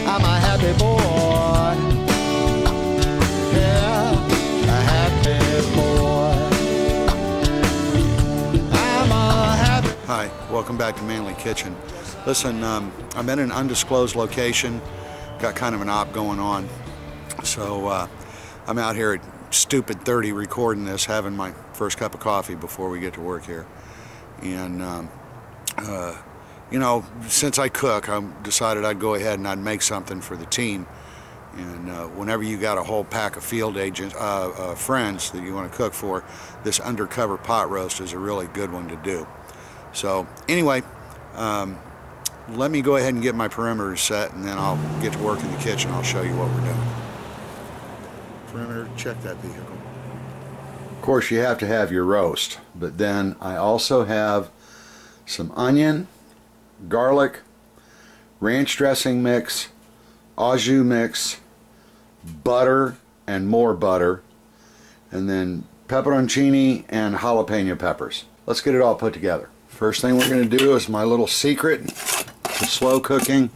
I'm a happy boy. Yeah, a happy boy. I'm a happy. Hi, welcome back to Manly Kitchen. Listen, I'm in an undisclosed location. Got kind of an op going on. So I'm out here at stupid 30 recording this, having my first cup of coffee before we get to work here. And you know, since I cook, I decided I'd go ahead and I'd make something for the team. And whenever you got a whole pack of field agents, friends that you want to cook for, this undercover pot roast is a really good one to do. So anyway, let me go ahead and get my perimeter set, and then I'll get to work in the kitchen. I'll show you what we're doing. Perimeter, check that vehicle. Of course, you have to have your roast, but then I also have some onion, garlic, ranch dressing mix, au jus mix, butter and more butter, and then pepperoncini and jalapeno peppers. Let's get it all put together. First thing we're going to do is my little secret to slow cooking.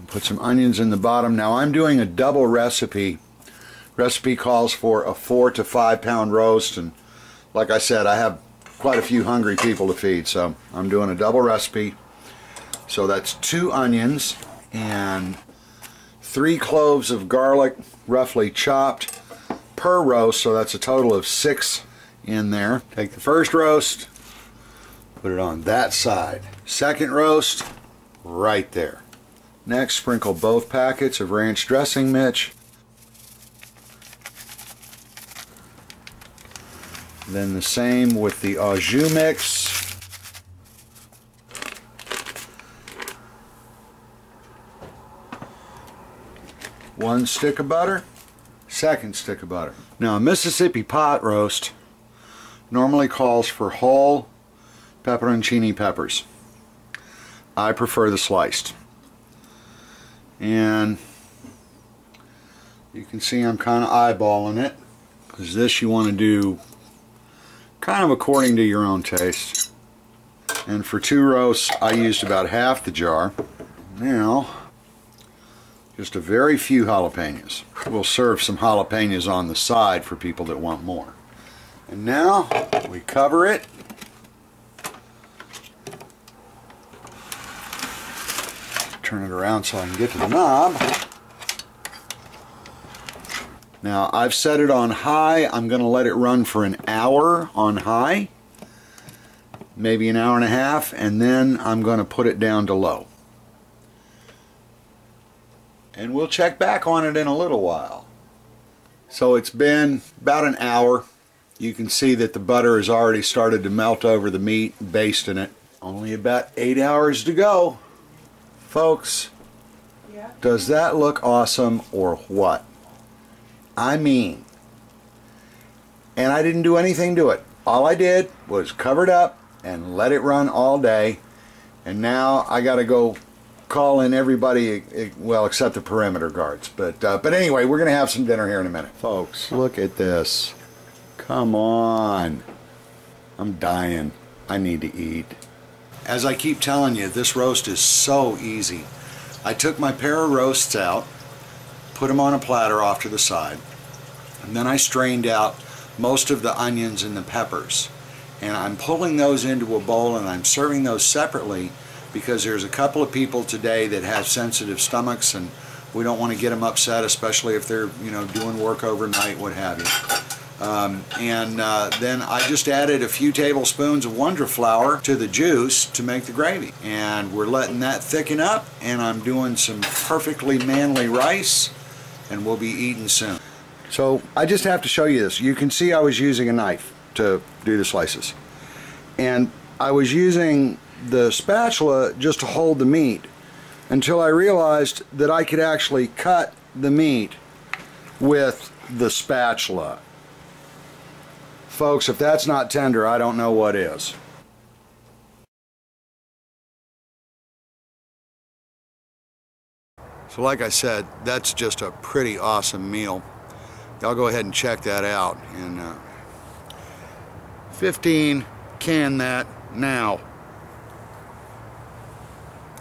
Put some onions in the bottom. Now I'm doing a double recipe. Recipe calls for a 4 to 5 pound roast, and like I said, I have quite a few hungry people to feed, so I'm doing a double recipe. So that's 2 onions and 3 cloves of garlic, roughly chopped per roast, so that's a total of 6 in there. Take the first roast, put it on that side. Second roast, right there. Next, sprinkle both packets of ranch dressing mix. Then the same with the au jus mix. One stick of butter, second stick of butter. Now a Mississippi pot roast normally calls for whole pepperoncini peppers. I prefer the sliced. And you can see I'm kind of eyeballing it, because this you want to do kind of according to your own taste. And for 2 roasts I used about half the jar. Now just a very few jalapenos. We'll serve some jalapenos on the side for people that want more. And now we cover it. Turn it around so I can get to the knob. Now I've set it on high. I'm going to let it run for an hour on high, maybe an hour and a half, and then I'm going to put it down to low. And we'll check back on it in a little while. So it's been about an hour. You can see that the butter has already started to melt over the meat, basting it. Only about 8 hours to go. Folks, yeah. Does that look awesome or what? I mean, and I didn't do anything to it. All I did was cover it up and let it run all day. And now I got to go call in everybody, well, except the perimeter guards. But anyway, we're going to have some dinner here in a minute. Folks, look at this. Come on. I'm dying. I need to eat. As I keep telling you, this roast is so easy. I took my pair of roasts out, put them on a platter off to the side, and then I strained out most of the onions and the peppers. And I'm pulling those into a bowl and I'm serving those separately, because there's a couple of people today that have sensitive stomachs, and we don't want to get them upset, especially if they're, you know, doing work overnight, what have you. Then I just added a few tablespoons of Wonder Flour to the juice to make the gravy. And we're letting that thicken up, and I'm doing some perfectly manly rice, and we'll be eating soon. So I just have to show you this. You can see I was using a knife to do the slices. And I was using the spatula just to hold the meat until I realized that I could actually cut the meat with the spatula. Folks, if that's not tender, I don't know what is. So like I said, that's just a pretty awesome meal. Y'all go ahead and check that out. And 15, can that now.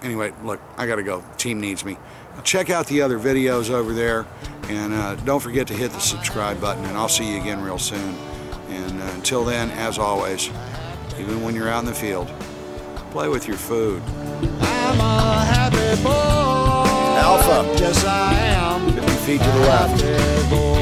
Anyway, look, I gotta go. Team needs me. check out the other videos over there, and don't forget to hit the subscribe button, and I'll see you again real soon. And until then, as always, even when you're out in the field, play with your food. I'm a happy boy. Alpha. Yes, I am. 50 feet to the left. Happy boy.